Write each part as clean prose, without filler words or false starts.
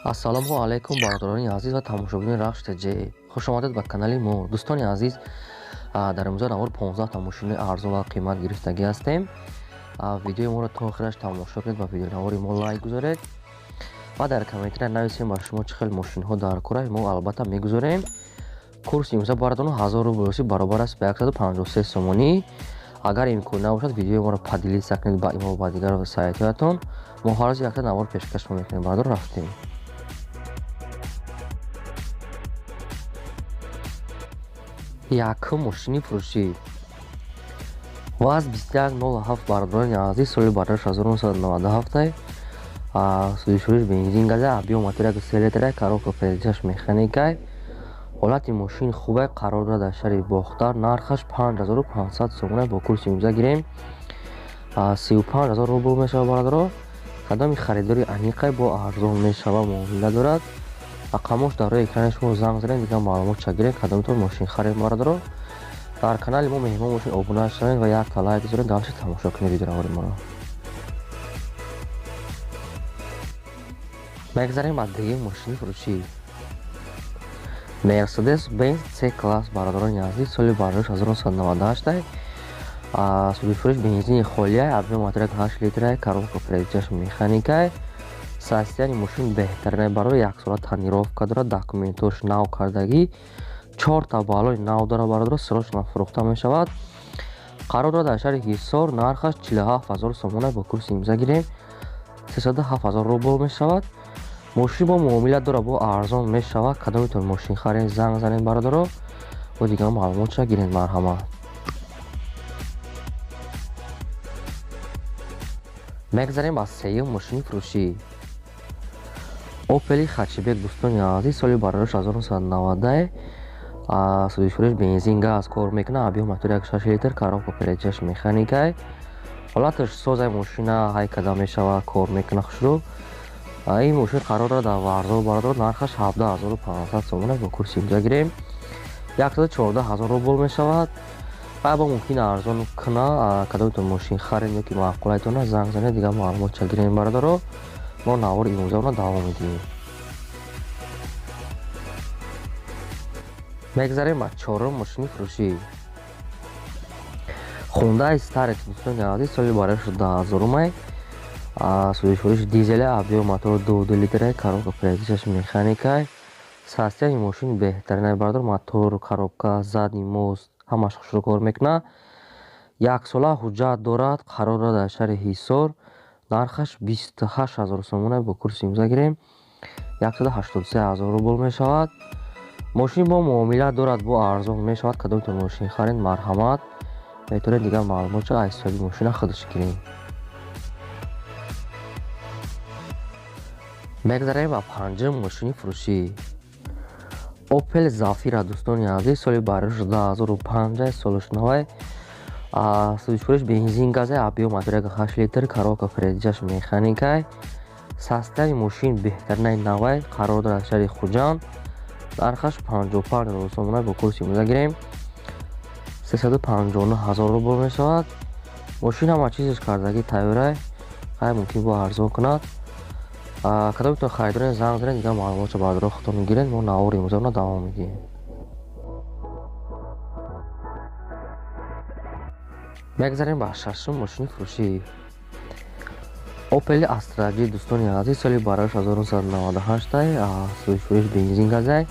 ассалому алайкум бародарони азиз ва тамошобини рахш тҷ. Хушомадед ба канали мо. Дӯстони азиз, дар имрӯза навори 15 машини арзон ва қимат гирифтагӣ ҳастем. Видеои моро то охираш тамошо кунед ва видеонавори мо лайк гузоред ва дар комментария нависем бар шумо чӣ хел мошинҳо дар кораи мо албатта мегузорем. Курси имрӯза бародарон 1000 рубл баробар аст ба 153 сомонӣ. Агар имкон набошад видеои моро падилит сакунед ба имо ва дигар сайтҳоятон. мо ҳар рӯз якта навор пешкаш мекунем. Бародарон рафтем. Якум мошини фурӯшӣ. ВАЗ 2107 бародарони азиз, соли барош 1997. Судишуриш бензин газа, объем моторак 3 литра, коробка передачаш механикай. ҳолати мошин хубе, қарор дорад дар шаҳри Бохтар. Нархаш 5500 сомона бо курси имза гирем 35000 рубл мешава бародаро. қадами харидори аниқай бо арзон мешава муомила дорад. рақамош дар рӯи экрани шумо занг занед, дигар маълумот чагиред кадомитон мошин харид бародаро. дар канали мо меҳмон бошед, обуна шавед ва якта лайк гузоред, давши тамошо кунед видеонавори моро. мегзарем аз дигар мошини фурӯшӣ. Mercedes Benz C-класс бародарони азиз, соли барош 1998. Судифурӯш бензини холия, объем моторак 8 литра, коробка передачаш механикай. Состояние мошин беҳтарин барои 1 сола тонировка дорад, документош нав кардагӣ, 4 та балони нав дорад бародаро, срочно фурӯхта мешавад. Қарор дорад дар шаҳри Ҳисор. Нархаш 47000 сомона бо курси имза гирем 307000 рубл мешавад. мошин бо муомила дорад, бо арзон мешавад. кадомитон мошин харед занг занед бародаро, бо дигар маълумотша гиред. марҳамат. мегзарем ба сеюм мошини фурӯшӣ. Opel хачибек дӯстони азиз, соли барош 1990. Судишуриш бензин газ кор мекунад, объем моторак 6 литр, коробка передачаш механикай. ҳолаташ созаи мошина ҳайкада мешава, кор мекунад хушрӯ. ин мошин қарор дорад дар варзор бародаро. нархаш 17500 сомона бо курси имза гирем 114000 рубл мешавад. ба мумкин арзон кунад. кадомитон мошин харед ёки маъқулайтона занг занед, дигар маълумот чагирем бародаро. мо навори имрӯзаона давом медиҳем. мегзарем ба чорум мошини фурӯшӣ. Hyundai Starex дӯстони азиз, соли барош 12000. Судишуриш дизеле, объем мотор 2 литра, коробка передачаш механикай. состояние мошин беҳтарин бародаро. мотор, коробка, задни мост ҳамаш хушрӯ кор мекунад. 1 сола ҳуҷҷат дорад. қарор дорад дар шаҳри Ҳисор. нархаш 28000 сомона бо курси имза гирем 183000 рубл мешавад. мошин бо муомила дорад, бо арзон мешавад. кадомитон мошин харед марҳамат. метавонед дигар маълумотша аз соҳиби мошина худаш гирем. мегзарем ба панҷум мошини фурӯшӣ. Opel Zafira дӯстони азиз, соли барош 2005. солушнавай. Судишуриш бензин газа, объем моторак 8 литр, коробка передачаш механикай. состояние мошин беҳтарини навай. қарор дорад шаҳри Хуҷанд. нархаш 55000 сомона бо курси имза гирем 359000 рубл мешавад. мошин ҳама чизаш кардагӣ тайёрай. хай мумкин бо арзон кунад. кадомитон харидорен занг занед, дигар маълумотша бародаро худтон гиред. мо навори имрӯзаона давом медиҳем. мегзарем ба шашум мошини фурӯшӣ. Opel Astra J дӯстони азиз, соли барош 1998. Судишуриш бензин газай,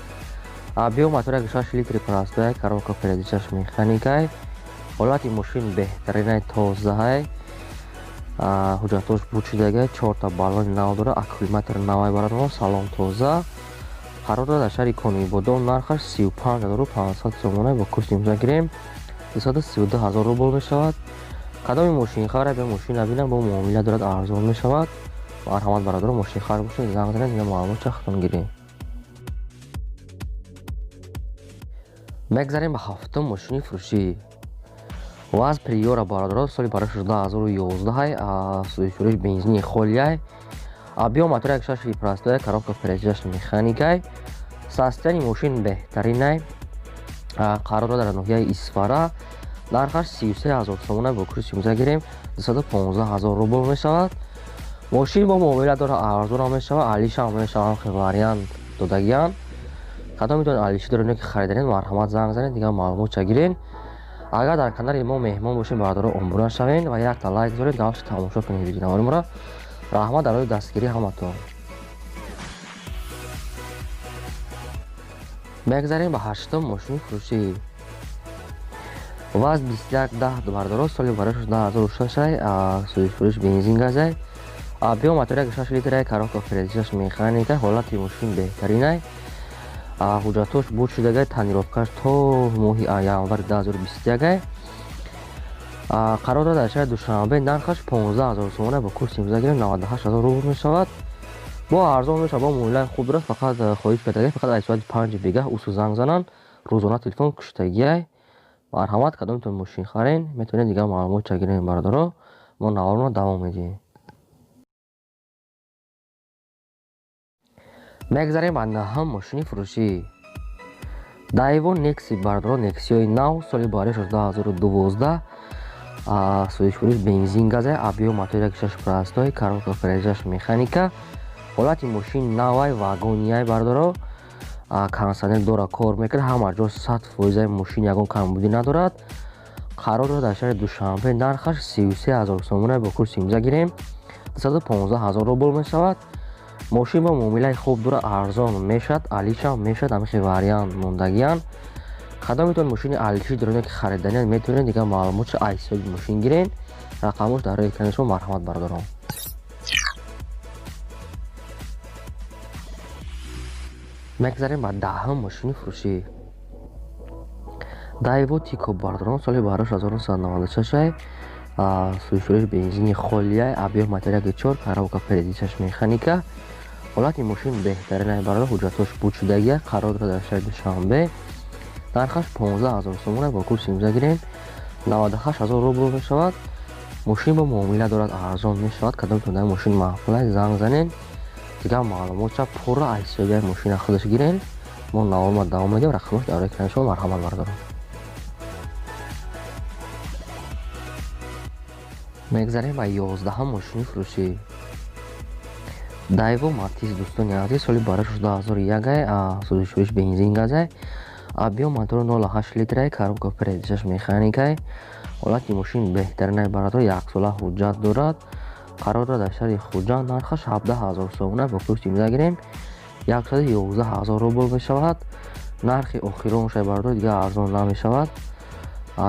объем моторак 6 литри простой, коробка передачаш механикай. ҳолати мошин беҳтаринай, тозаҳай. ҳуҷҷатош буд шудагай, 4 та балони нав дорад, аккумулятор навай бародаро, салон тоза. қарор дорад дар шаҳри Конибодон. нархаш 35500 сомона бо курси имза гирем 332000 рубл мешавад. кадоми мошин харед бе мошина бинам, бо муомила дорад, арзон мешавад. марҳамат бародаро, мошин харид бошед, занг занед, дигар маълумотша худтон гирем. мегзарем ба ҳафтум мошини фурӯшӣ. ВАЗ Priora бародаро, соли барош 2011. Судишуриш бензини холия, объем моторак 6 простой, коробка передачаш механикай. состояние мошин беҳтаринай. қарор дорад дар ноҳияи Исфара. нархаш 33000 сомона бо курси имза гирем 215000 рубл мешавад. мошин бо муомила дора арзон ҳам мешавад, алиша ҳам мешавад, вариант додагиянд. кадом метавонед алиши доред ки харидаред, марҳамат занг занед, дигар маълумот чагиред. агар дар канали мо меҳмон бошед, бародаро омбуна шавед ва якта лайк зоред, галоши тамошо кунед видеонавори моро. раҳмат дар роҳи дастгирӣ ҳаматон. мегзарем ба ҳаштум мошини фурӯшӣ. ваз 2110 бародаро, соли барош 2016, сӯзишфурӯш бензин газай, объем мотория 6 литрай, коробка передачаш механика, ҳолати мошин беҳтаринай, ҳуҷҷатош буд шудагай, тонировкаш то моҳи январи 2021. қарор дорад дар шаҳри душанбе, нархаш 15000 сомона, бо курси имзо гирем 98000 рубл мешавад. бо арзон мешавад, бо муомилаи хуб дорад. фақат хоҳиш кардагай, фақат аз соати 5 бегah усу занг зананд, рӯзона телефон куштагиай. марҳамат, кадомтон мошин харен, метавонед дигар маълумот чагирен бародаро. мо наварро давом медиҳем. мегзарем ба наҳам мошини фурӯшӣ. дайво некси бародаро, нексиёи нав, соли барош 2012, сӯзишфурӯш бензин газай, объем мотория 6 простой, коробка передачаш механика, ҳолати мошин навай, вагонияй бародаро, кондитсионер дора, кор мекард, ҳама ҷо 100% мошин ягон камбудӣ надорад. қарор дорад дар шаҳри душанбе, нархаш 33000 сомона, бо курси имзо гирем 215000 рубл мешавад. мошин бо муомилаи хуб дорад, арзон мешавад, алиша мешавад, ҳамихи вариант мондагиянд. кадомитон мошини алиши доред ки хариданед, метавонед дигар маълумоти айсоби мошин гирен. рақамош дар роҳи экрани шумо. марҳамат бародарон. мегзарем ба даҳум мошини фурӯшӣ. дайво тико бародарон, соли барош 1996, сӯзишфурӯш бензини холияй, объем мотория 4, коробка передачаш механика, ҳолати мошин беҳтаринай бародаро, ҳуҷҷатош буд шудагия. қарор дорад дар шаҳри душанбе, нархаш 15000 сомона, бо курси имзо гирем 98000 рубл мешавад. мошин бо муомила дорад, арзон мешавад. кадомтон дар мошин маҳфулай, занг занед, дигар маълумотша пурра айсобияи мошина худаш гирен. мо наварро давом медиҳем. рақамош дар роҳи экрани шумо. марҳамат бародарон. мегзарем ба 11 мошини фурӯшӣ. дайво матис дӯстони азиз, соли барош 2001, сӯзишфурӯш бензин газай, объем мотори 0.8 литрай, коробка передачаш механикай, ҳолати мошин беҳтаринай бародаро, 1 сола ҳуҷҷат дорад. қарор дорад дар шаҳри хуҷанд, нархаш 17000 сомона, бо курси имзо гирем 111000 рубл мешавад. нархи охироншай бародаро, дигар арзон намешавад.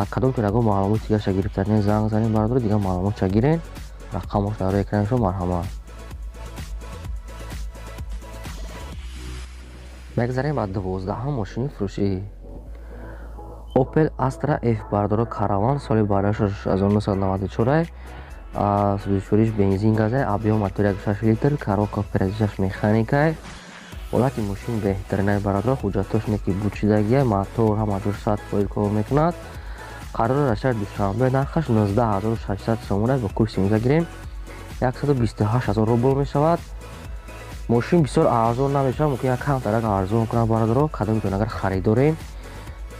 кадомтон ягон маълумоти дигарша гирифтанед, занг занед бародаро, дигар маълумотша гирен. рақамош дар роҳи экрани шумо. марҳамат. мегзарем ба 12 мошини фурӯшӣ. опел астра f бародаро, караван, соли барош 1994, сӯзишфурӯш бензин газай, объем мотория 6 литр, коробка передачаш механикай, ҳолати мошин беҳтаринай бародаро, ҳуҷҷатош неки буд шудагия, мотор ҳама ҷо 100% кор мекунад. қарор дар шаҳри душанбе, нархаш 19600 сомона, бо курси имзо гирем 128000 рубл мешавад. мошин бисёр арзон намешавад, мумкин як кам тарак арзон кунад бародаро. кадомитон агар харидорем,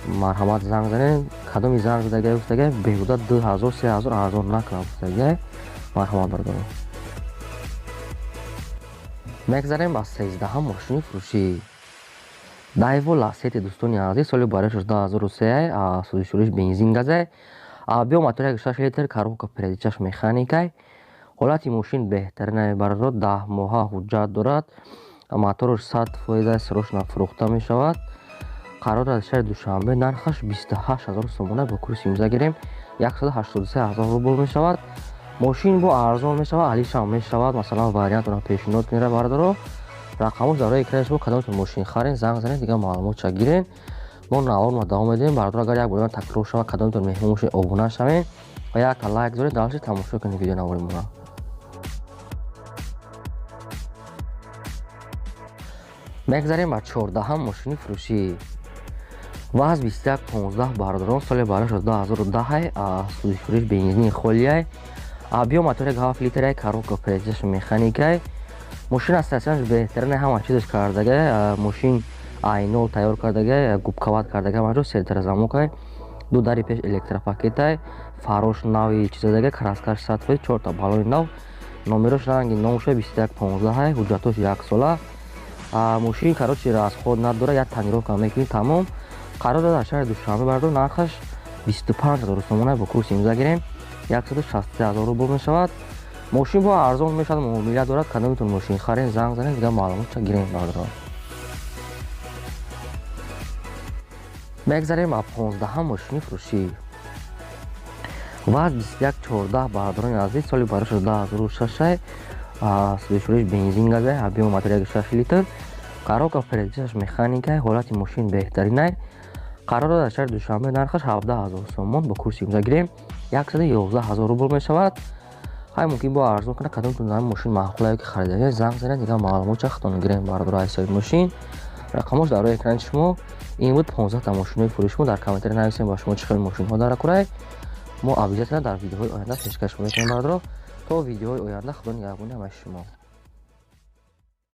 марҳамат, занг занед. кадоми занг задагай уфтагай, беҳуда 2000-3000 арзон накунад уфтагай. марҳамат бародаро. мегзарем ба 13 мошини фурӯшӣ. дайво ласети дӯстони азиз, соли барош 2003, сӯзишфурӯш бензин газай, объем мотория 6 литр, коробка передачаш механикай, ҳолати мошин беҳтаринай бародаро, 10 моҳа ҳуҷҷат дорад. моторош 100% сирош нафурӯхта мешавад. қарор дар шаҳри душанбе, нархаш 28000 сомона, бо курси имзо гирем 183000 рубл мешавад. мошин бо арзон мешавад, алишам мешавад. масалан вариантро пешниҳод кунед бародаро. рақамош дар роҳи экрани шумо. кадомтон мошин харен, занг занед, дигар маълумотша гирен. мо наварро давом медиҳем. бародаро, агар як бор такрор шавад, кадомтон меҳмон бошед, обуна шавед ва якта лайк зоред, далоши тамошо кунед видеонавори моро. мегзарем ба 14 мошини фурӯшӣ. ваз 2115 бародарон, соли барош 2010, сӯзишфурӯш бензини холияй, объем мотория 7 литрай, коробка передачаш механикай, мошин ассоатсионаш беҳтаринай, ҳама чизаш кардагай. мошин айнол тайёр кардагай, губкават кардагай, ҳама ҷо сертара замокай, ду дари пеш электропакетай, фарош нави чизадагай, краскаш 100%, 4 балони нав, номерош ранги номша 2115 ҳуҷҷатош 1 сола. Мошин карочи расход надора, як тонировка мекунӣ тамом. Қарор дар шаҳри Душанбе бардор, нархаш 25000 сомона бо курси имза гирем 163000 рубл мешавад. мошин бо арзон мешавад, муомила дорад. кадомитон мошин харед, занг занед, дигар маълумотша гирем бардор. мегзарем аз 15 мошини фурӯшӣ. ваз 2114 бардорони азиз, соли барош 2006 сӯишуриш бензин газай, объем материали 6 литр, коробка передачаш механикай, ҳолати мошин беҳтаринай. қарор дар шаҳри Душанбе, нархаш 17000 сомон бо курси имза гирем 111000 рубл мешавад. ҳай мумкин бо арзон кунад. кадомитон дар мошин маъқулае ки харидаед, занг занед, дигар маълумотша хатон гирем бардор. айсои мошин рақамош дар рӯи экрани шумо. ин буд 15 та мошинои фурӯшмо. дар комментари нависем ба шумо чӣ хел мошинҳо дар курай. мо обязательно дар видеоҳои оянда пешкаш мекунем бардор. то видеоҳои оянда худо нигаҳбони ҳамаи шумо.